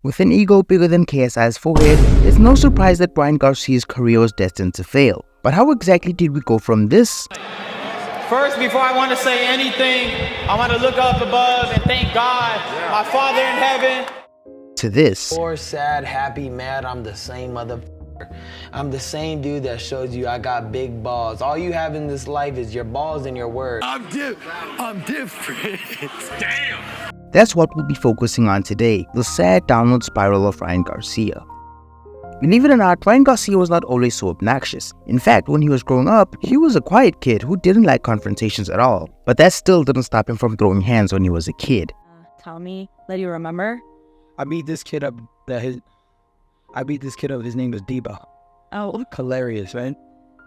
With an ego bigger than KSI's forehead, it's no surprise that Ryan Garcia's career was destined to fail. But how exactly did we go from this? First, before I want to say anything, I want to look up above and thank God, my Father in heaven. To this. Poor, sad, happy, mad, I'm the same motherfucker. I'm the same dude that shows you I got big balls. All you have in this life is your balls and your word. I'm different. Damn. That's what we'll be focusing on today, the sad downward spiral of Ryan Garcia. Believe it or not, Ryan Garcia was not always so obnoxious. In fact, when he was growing up, he was a quiet kid who didn't like confrontations at all. But that still didn't stop him from throwing hands when he was a kid. Tell me, let you remember? I beat this kid up. His name was Deba. Oh. Hilarious, right?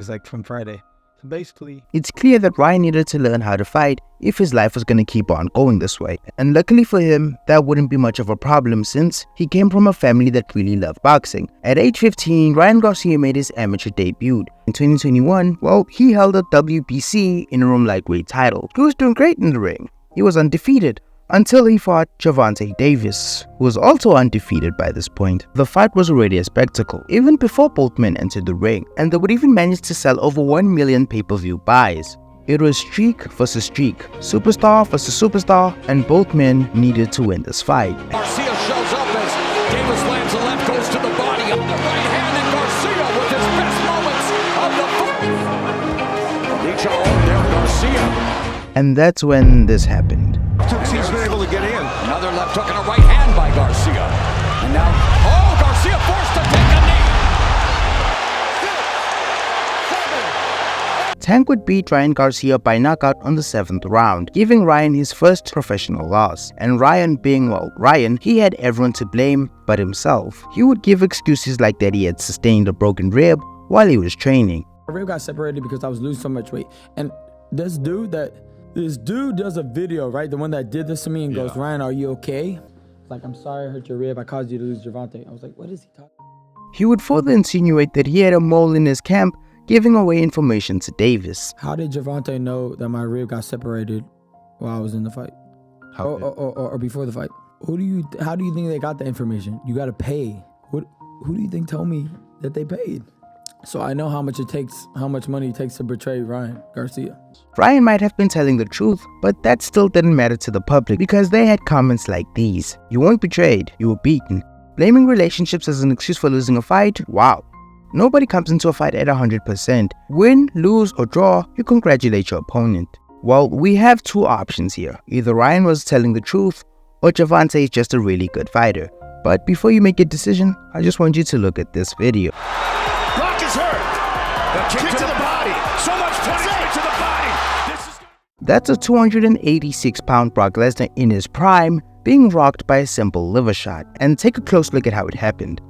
It's like from Friday. So basically, it's clear that Ryan needed to learn how to fight if his life was going to keep on going this way. And luckily for him, that wouldn't be much of a problem since he came from a family that really loved boxing. At age 15, Ryan Garcia made his amateur debut. In 2021, well, he held a WBC interim lightweight title. He was doing great in the ring. He was undefeated until he fought Gervonta Davis, who was also undefeated by this point. The fight was already a spectacle, even before both men entered the ring, and they would even manage to sell over 1 million pay-per-view buys. It was streak versus streak, superstar versus superstar, and both men needed to win this fight. Garcia shows up as Davis lands a left, goes to the body, up the right hand, and Garcia with his best moments of the fight. Reach out there, Garcia. And that's when this happened. He's been able to get in. Another left hook and a right hand by Garcia. And now, oh, Garcia forced to take a knee. Tank would beat Ryan Garcia by knockout on the 7th round, giving Ryan his first professional loss. And Ryan being, well, Ryan, he had everyone to blame but himself. He would give excuses like that he had sustained a broken rib while he was training. My rib got separated because I was losing so much weight. And this dude does a video, right? The one that did this to me and goes, Ryan, are you okay? It's like, I'm sorry I hurt your rib. I caused you to lose Gervonta. I was like, what is he talking about? He would further insinuate that he had a mole in his camp, giving away information to Davis. How did Gervonta know that my rib got separated while I was in the fight? Or before the fight? How do you think they got the information? You got to pay. Who do you think told me that they paid? So I know how much money it takes to betray Ryan Garcia. Ryan might have been telling the truth, but that still didn't matter to the public because they had comments like these. You weren't betrayed, you were beaten. Blaming relationships as an excuse for losing a fight? Wow. Nobody comes into a fight at 100%. Win, lose, or draw, you congratulate your opponent. Well, we have two options here. Either Ryan was telling the truth, or Gervonta is just a really good fighter. But before you make a decision, I just want you to look at this video. The kick to the body. So much punishment to the body. That's a 286-pound Brock Lesnar in his prime being rocked by a simple liver shot. And take a close look at how it happened.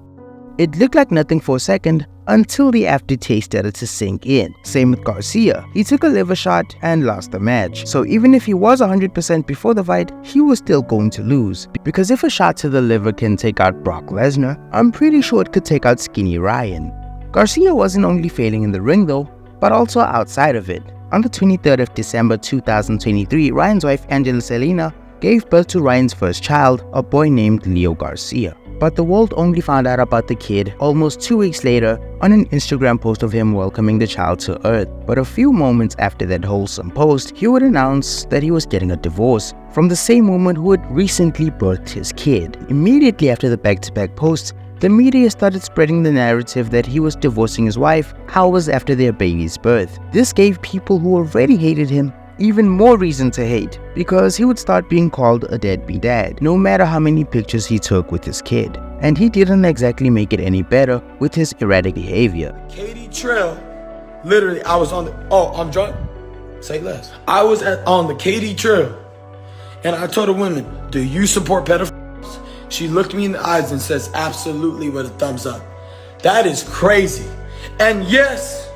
It looked like nothing for a second until the aftertaste started to sink in. Same with Garcia. He took a liver shot and lost the match. So even if he was 100% before the fight, he was still going to lose. Because if a shot to the liver can take out Brock Lesnar, I'm pretty sure it could take out skinny Ryan. Garcia wasn't only failing in the ring though, but also outside of it. On the 23rd of December 2023, Ryan's wife Angela Selena gave birth to Ryan's first child, a boy named Leo Garcia. But the world only found out about the kid almost 2 weeks later on an Instagram post of him welcoming the child to Earth. But a few moments after that wholesome post, he would announce that he was getting a divorce from the same woman who had recently birthed his kid. Immediately after the back-to-back posts, the media started spreading the narrative that he was divorcing his wife hours after their baby's birth. This gave people who already hated him even more reason to hate, because he would start being called a deadbeat dad, no matter how many pictures he took with his kid. And he didn't exactly make it any better with his erratic behavior. Katie Trail, literally, I was on the, I'm drunk? Say less. I was on the Katie Trail, and I told the women, do you support pedophiles? She looked me in the eyes and says, absolutely, with a thumbs up. That is crazy. And yes,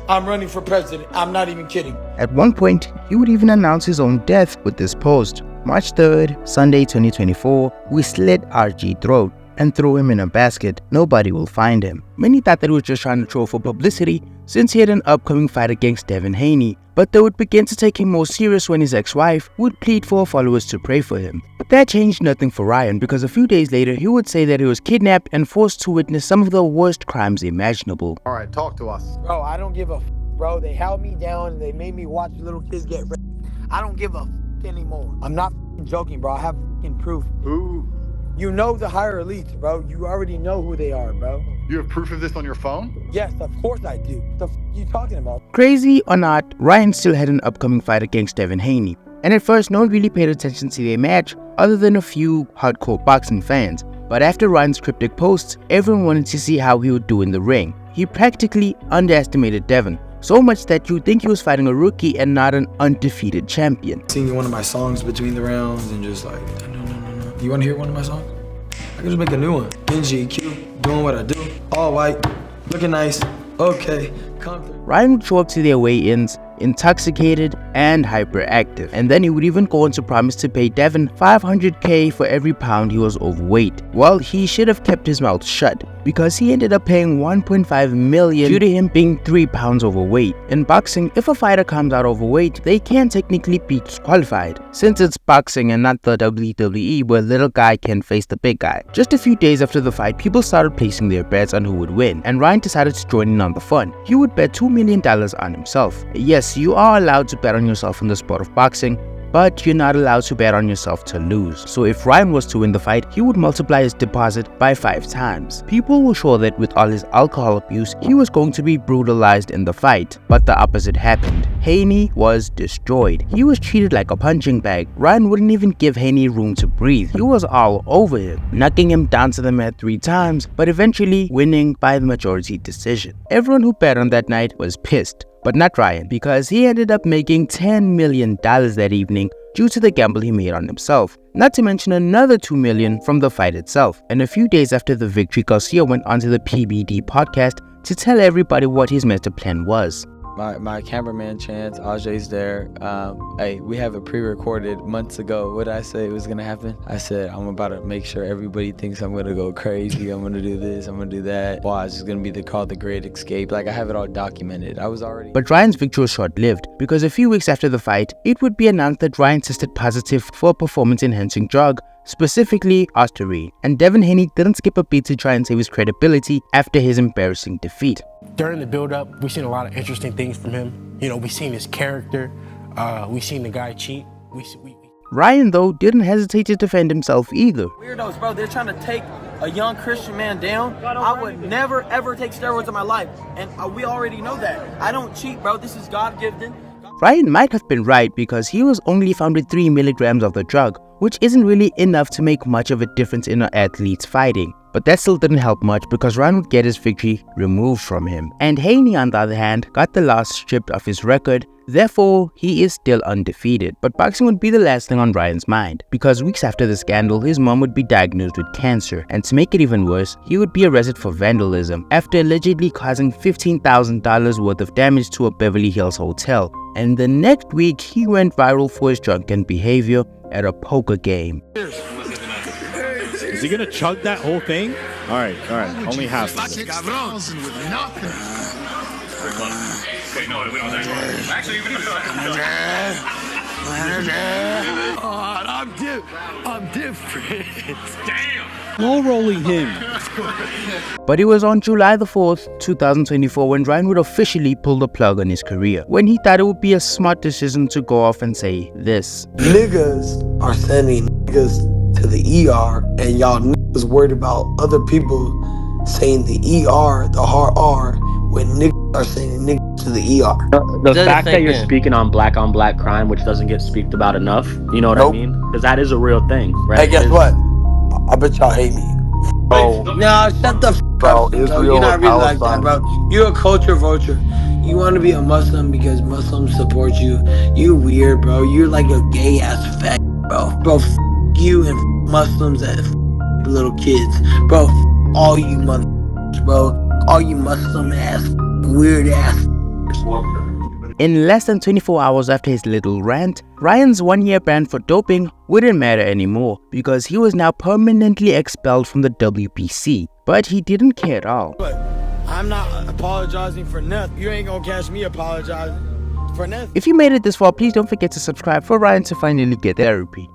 I'm running for president. I'm not even kidding. At one point, he would even announce his own death with this post. March 3rd, Sunday 2024, we slit RG throat. and throw him in a basket, nobody will find him. Many thought that he was just trying to troll for publicity since he had an upcoming fight against Devin Haney, but they would begin to take him more serious when his ex-wife would plead for her followers to pray for him. But that changed nothing for Ryan, because a few days later he would say that he was kidnapped and forced to witness some of the worst crimes imaginable. All right, talk to us. Bro, I don't give a bro. They held me down and they made me watch little kids get raped. I don't give a anymore. I'm not joking, bro. I have proof. Who? You know the higher elites, bro. You already know who they are, bro. You have proof of this on your phone? Yes, of course I do. What the you talking about? Crazy or not, Ryan still had an upcoming fight against Devin Haney, and at first no one really paid attention to their match other than a few hardcore boxing fans. But after Ryan's cryptic posts, everyone wanted to see how he would do in the ring. He practically underestimated Devin, so much that you'd think he was fighting a rookie and not an undefeated champion. Singing one of my songs between the rounds and just like, no. You want to hear one of my songs? I can just make a new one. NGQ, doing what I do, all white, looking nice, okay, comfortable. Ryan would show up to their weigh-ins intoxicated and hyperactive, and then he would even go on to promise to pay Devin $500K for every pound he was overweight. Well, he should have kept his mouth shut, because he ended up paying $1.5 million due to him being 3 pounds overweight. In boxing, if a fighter comes out overweight, they can technically be disqualified, since it's boxing and not the WWE where little guy can face the big guy. Just a few days after the fight, people started placing their bets on who would win, and Ryan decided to join in on the fun. He would bet $2 million on himself. Yes, you are allowed to bet on yourself in the sport of boxing, but you're not allowed to bet on yourself to lose. So if Ryan was to win the fight, he would multiply his deposit by 5 times. People were sure that with all his alcohol abuse, he was going to be brutalized in the fight, but the opposite happened. Haney was destroyed. He was treated like a punching bag. Ryan wouldn't even give Haney room to breathe. He was all over him, knocking him down to the mat 3 times, but eventually winning by the majority decision. Everyone who bet on that night was pissed. But not Ryan, because he ended up making $10 million that evening due to the gamble he made on himself. Not to mention another $2 million from the fight itself. And a few days after the victory, Garcia went onto the PBD podcast to tell everybody what his master plan was. My cameraman Chance, Ajay's there. Hey, we have it pre-recorded months ago. What did I say was gonna happen? I said I'm about to make sure everybody thinks I'm gonna go crazy. I'm gonna do this, I'm gonna do that. Wow, it's just gonna be called The Great Escape. Like, I have it all documented. But Ryan's victory was short-lived, because a few weeks after the fight, it would be announced that Ryan tested positive for a performance-enhancing drug, specifically Ostarine, and Devin Haney didn't skip a beat to try and save his credibility after his embarrassing defeat. During the build-up, we've seen a lot of interesting things from him. You know, we've seen his character, we've seen the guy cheat. Ryan, though, didn't hesitate to defend himself either. Weirdos, bro, they're trying to take a young Christian man down. I would never, ever take steroids in my life, and we already know that. I don't cheat, bro. This is God-given. Ryan might have been right, because he was only found with 3 milligrams of the drug, which isn't really enough to make much of a difference in an athlete's fighting. But that still didn't help much, because Ryan would get his victory removed from him. And Haney, on the other hand, got the loss stripped of his record. Therefore, he is still undefeated. But boxing would be the last thing on Ryan's mind, because weeks after the scandal, his mom would be diagnosed with cancer. And to make it even worse, he would be arrested for vandalism after allegedly causing $15,000 worth of damage to a Beverly Hills hotel. And the next week, he went viral for his drunken behavior at a poker game. Is he gonna chug that whole thing? All right, only half. Actually, I'm different. Damn. Low rolling him. But it was on July the 4th, 2024 when Ryan would officially pull the plug on his career, when he thought it would be a smart decision to go off and say this. Niggas are sending niggas to the ER, and y'all niggas worried about other people saying the ER, the hard R, when niggas are saying niggas to the ER. The fact that you're speaking on black crime, which doesn't get speaked about enough, you know what I mean? Because that is a real thing, right? Hey, guess what? I bet y'all hate me. Bro. Nah, shut the f*** up. You're not really like that, bro. You're a culture vulture. You want to be a Muslim because Muslims support you. You weird, bro. You're like a gay-ass fag, bro. Bro, f*** you and f*** Muslims and f*** little kids. Bro, f*** all you mother****s, bro. All you Muslim-ass, weird-ass. In less than 24 hours after his little rant, Ryan's 1-year ban for doping wouldn't matter anymore because he was now permanently expelled from the WBC. But he didn't care at all. But I'm not apologizing for nothing. You ain't gonna catch me apologizing for nothing. If you made it this far, please don't forget to subscribe for Ryan to finally get therapy.